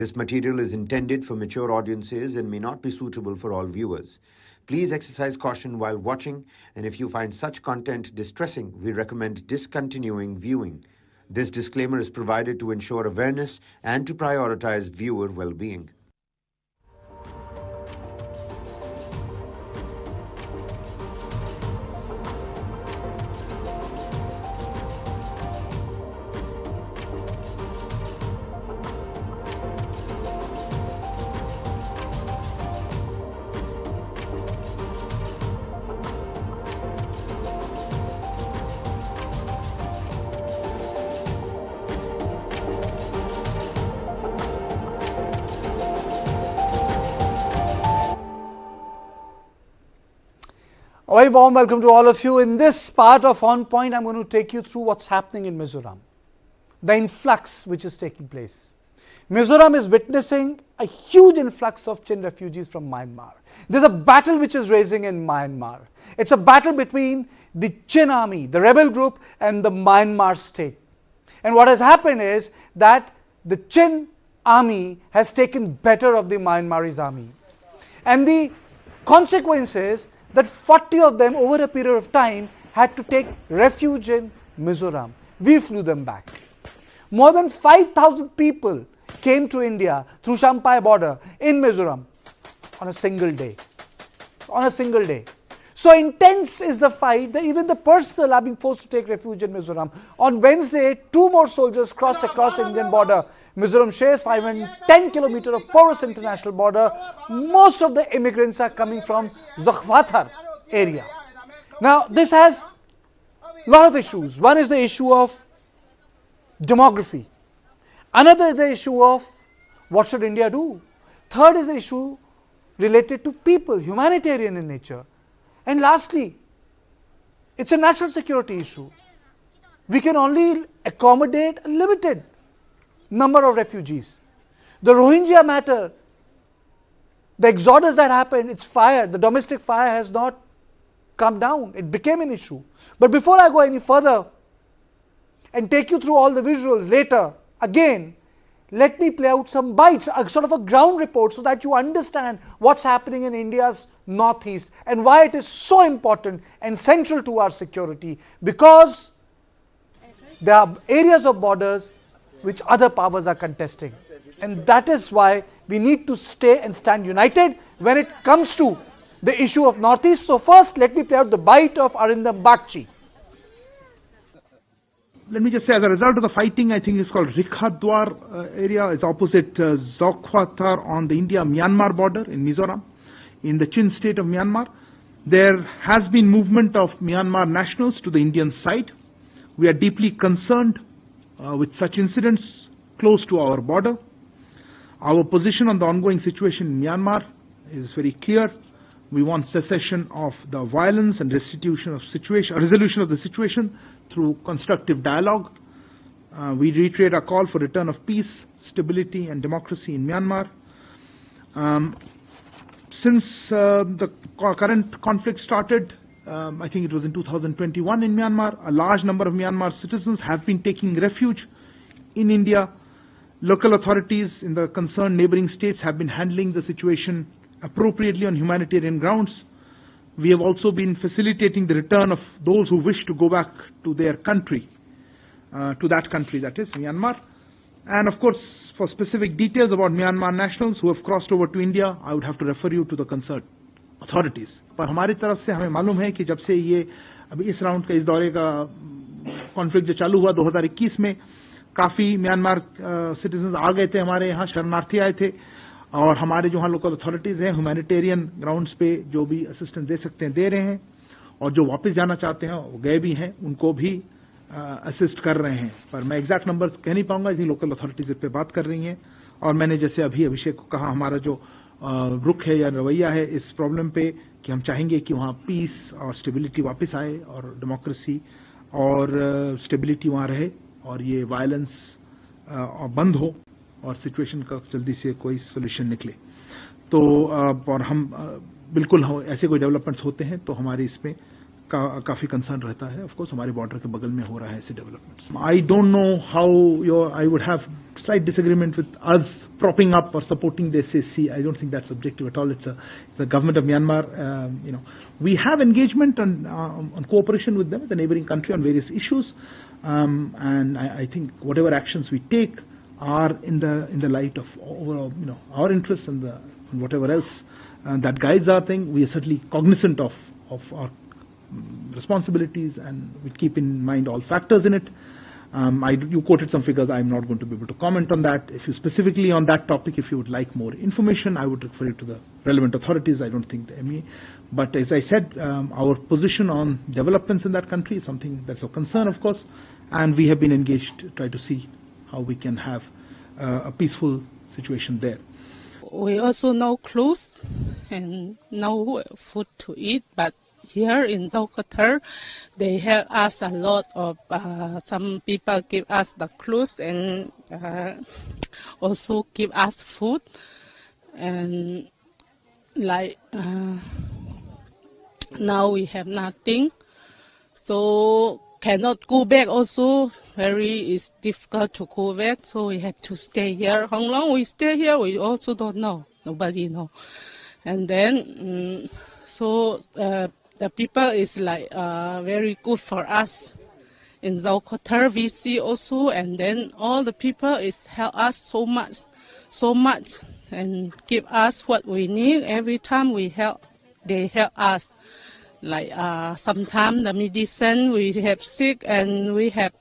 This material is intended for mature audiences and may not be suitable for all viewers. Please exercise caution while watching, and if you find such content distressing, we recommend discontinuing viewing. This disclaimer is provided to ensure awareness and to prioritize viewer well-being. A very warm welcome to all of you. In this part of On Point, I'm going to take you through what's happening in Mizoram, the influx which is taking place. Mizoram is witnessing a huge influx of Chin refugees from Myanmar. There's a battle which is raging in Myanmar. It's a battle between the Chin army, the rebel group, and the Myanmar state. And what has happened is that the Chin army has taken better of the Myanmarese army. And the consequence is that 40 of them over a period of time had to take refuge in Mizoram. We flew them back. More than 5,000 people came to India through Champai border in Mizoram on a single day. So intense is the fight that even the personnel are being forced to take refuge in Mizoram. On Wednesday, 2 more soldiers crossed across the Indian border. Mizoram shares 510 kilometers of porous international border. Most of the immigrants are coming from Zokhwathar area. Now, this has a lot of issues. One is the issue of demography. Another is the issue of what should India do. Third is the issue related to people, humanitarian in nature. And lastly, it's a national security issue. We can only accommodate a limited number of refugees. The Rohingya matter, the exodus that happened, it's fire, the domestic fire has not come down. It became an issue. But before I go any further and take you through all the visuals later, again, let me play out some bites, a sort of a ground report so that you understand what's happening in India's northeast and why it is so important and central to our security, because there are areas of borders which other powers are contesting. And that is why we need to stay and stand united when it comes to the issue of northeast. So first, let me play out the bite of Arindam Bagchi. Let me just say, as a result of the fighting, I think it's called Rikhadwar area. It's opposite Zokhwathar on the India-Myanmar border in Mizoram, in the Chin state of Myanmar. There has been movement of Myanmar nationals to the Indian side. We are deeply concerned with such incidents close to our border. Our position on the ongoing situation in Myanmar is very clear. We want cessation of the violence and resolution of the situation through constructive dialogue. We reiterate our call for return of peace, stability and democracy in Myanmar. Since the current conflict started, I think it was in 2021 in Myanmar, a large number of Myanmar citizens have been taking refuge in India. Local authorities in the concerned neighboring states have been handling the situation appropriately on humanitarian grounds. We have also been facilitating the return of those who wish to go back to their country, to that country, that is Myanmar. And of course, for specific details about Myanmar nationals who have crossed over to India, I would have to refer you to the concerned authorities. पर हमारी तरफ से हमें मालूम है कि जब से ये अभी इस राउंड का, इस दौरे का कॉन्फ्लिक्ट जो चालू हुआ 2021 में, काफ़ी म्यांमार सिटीजन्स आ गए थे हमारे यहाँ, शरणार्थी आए थे, और हमारे जो यहाँ लोकल अथॉरिटीज़ हैं ह्यूमैनिटेरियन ग्राउंड्स पे जो भी असिस्टेंस दे सकते हैं दे रहे हैं, और जो वापस जाना चाहते हैं वो गए भी हैं, उनको भी असिस्ट कर रहे हैं. पर मैं एग्जैक्ट नंबर कह नहीं पाऊंगा, इसी लोकल अथॉरिटीज़ पे बात कर रही हैं. और मैंने जैसे अभी अभिषेक को कहा, हमारा जो रुख है या रवैया है इस प्रॉब्लम पे कि हम चाहेंगे कि वहाँ पीस और स्टेबिलिटी वापस आए और डेमोक्रेसी और स्टेबिलिटी वहाँ रहे और ये वायलेंस बंद हो और सिचुएशन का जल्दी से कोई सोल्यूशन निकले. तो और हम बिल्कुल ऐसे कोई डेवलपमेंट्स होते हैं तो हमारी इसमें काफी कंसर्न रहता है. ऑफ कोर्स हमारे बॉर्डर के बगल में हो रहा है ऐसे developments. I don't know how I would have slight disagreement with us propping up or supporting the SAC. I don't think that's objective at all. It's the government of Myanmar. We have engagement on cooperation with them, the neighboring country, on various issues, and I think whatever actions we take are in the light of overall, our interests and whatever else that guides our thing. We are certainly cognizant of our responsibilities, and we keep in mind all factors in it. You quoted some figures. I'm not going to be able to comment on that. If you specifically on that topic, if you would like more information, I would refer you to the relevant authorities. I don't think the ME. But as I said, our position on developments in that country is something that's of concern, of course, and we have been engaged to try to see how we can have a peaceful situation there. We also no clothes and no food to eat, but here in Qatar, they help us a lot of, some people give us the clothes and also give us food. And like now we have nothing, so cannot go back also. It's difficult to go back, so we have to stay here. How long we stay here, we also don't know. Nobody know. And then, the people is like very good for us in Qatar. We see also, and then all the people is help us so much, and give us what we need every time we help. They help us. Like sometimes the medicine we have sick and we have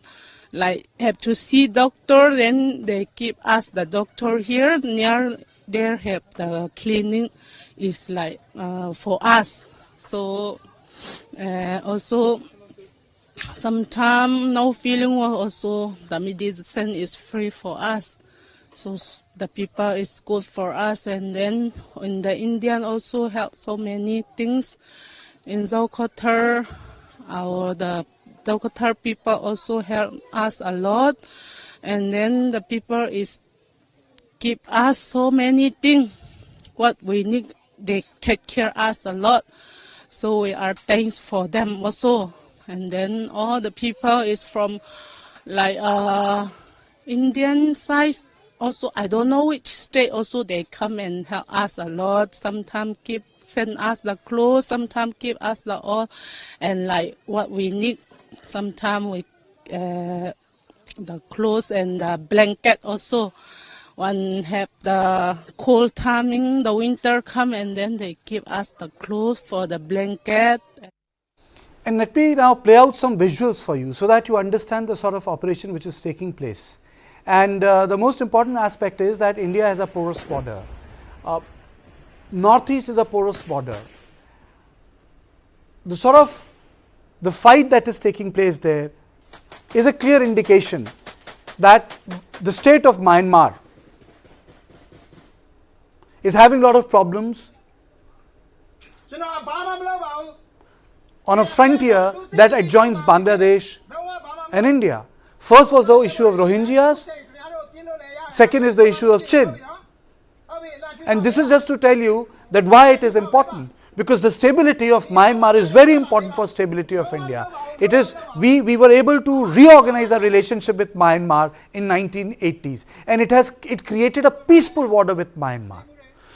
to see doctor. Then they give us the doctor here near there. Have the clinic is like for us. So. Also, sometimes no feeling well. Also, the medicine is free for us, so the people is good for us. And then in the Indian also help so many things. In Qatar, the Qatar people also help us a lot. And then the people is give us so many things. What we need, they take care us a lot. So we are thankful for them also. And then all the people is from like Indian side also. I don't know which state also, they come and help us a lot. Sometimes send us the clothes, sometimes give us the all and like what we need. Sometimes we the clothes and the blanket also. One have the cold timing, the winter come, and then they give us the clothes for the blanket. And let me now play out some visuals for you so that you understand the sort of operation which is taking place. And the most important aspect is that India has a porous border. Northeast is a porous border. The fight that is taking place there is a clear indication that the state of Myanmar is having a lot of problems on a frontier that adjoins Bangladesh and India. First was the issue of Rohingyas, second is the issue of Chin. And this is just to tell you that why it is important, because the stability of Myanmar is very important for stability of India. It is, we were able to reorganize our relationship with Myanmar in 1980s, and it created a peaceful border with Myanmar.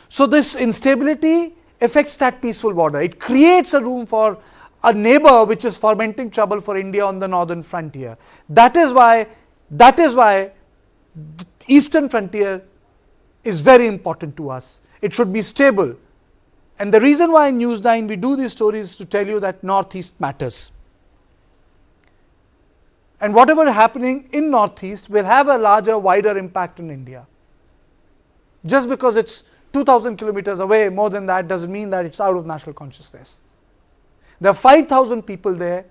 So this instability affects that peaceful border. It creates a room for a neighbor which is fomenting trouble for India on the northern frontier. That is why the eastern frontier is very important to us. It should be stable. And the reason why in News9 we do these stories is to tell you that Northeast matters. And whatever is happening in Northeast will have a larger, wider impact in India. Just because it's 2,000 kilometers away, more than that doesn't mean that it's out of national consciousness. There are 5,000 people there,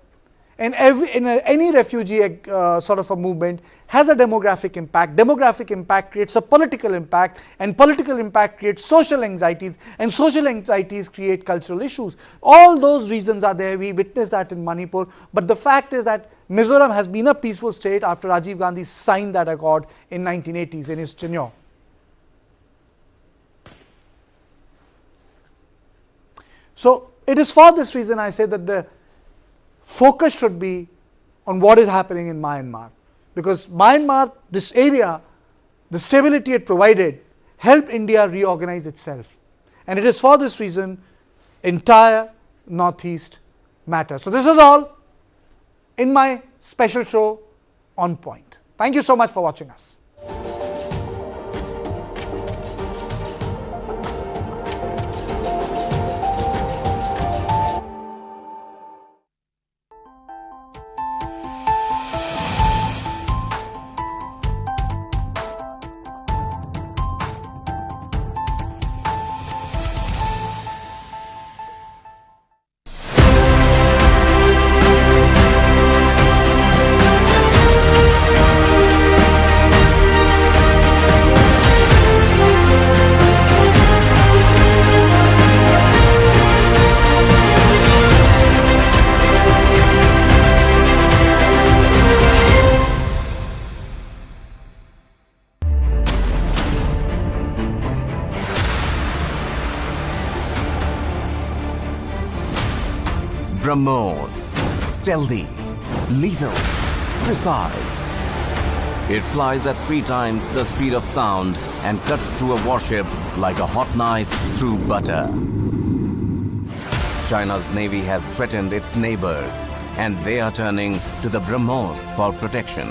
and any refugee sort of a movement has a demographic impact. Demographic impact creates a political impact, and political impact creates social anxieties, and social anxieties create cultural issues. All those reasons are there. We witnessed that in Manipur, but the fact is that Mizoram has been a peaceful state after Rajiv Gandhi signed that accord in 1980s in his tenure. So it is for this reason I say that focus should be on what is happening in Myanmar. Because Myanmar, this area, the stability it provided, helped India reorganize itself. And it is for this reason, entire Northeast matters. So this is all in my special show, On Point. Thank you so much for watching us. BrahMos. Stealthy, lethal, precise. It flies at 3 times the speed of sound and cuts through a warship like a hot knife through butter. China's navy has threatened its neighbors, and they are turning to the BrahMos for protection.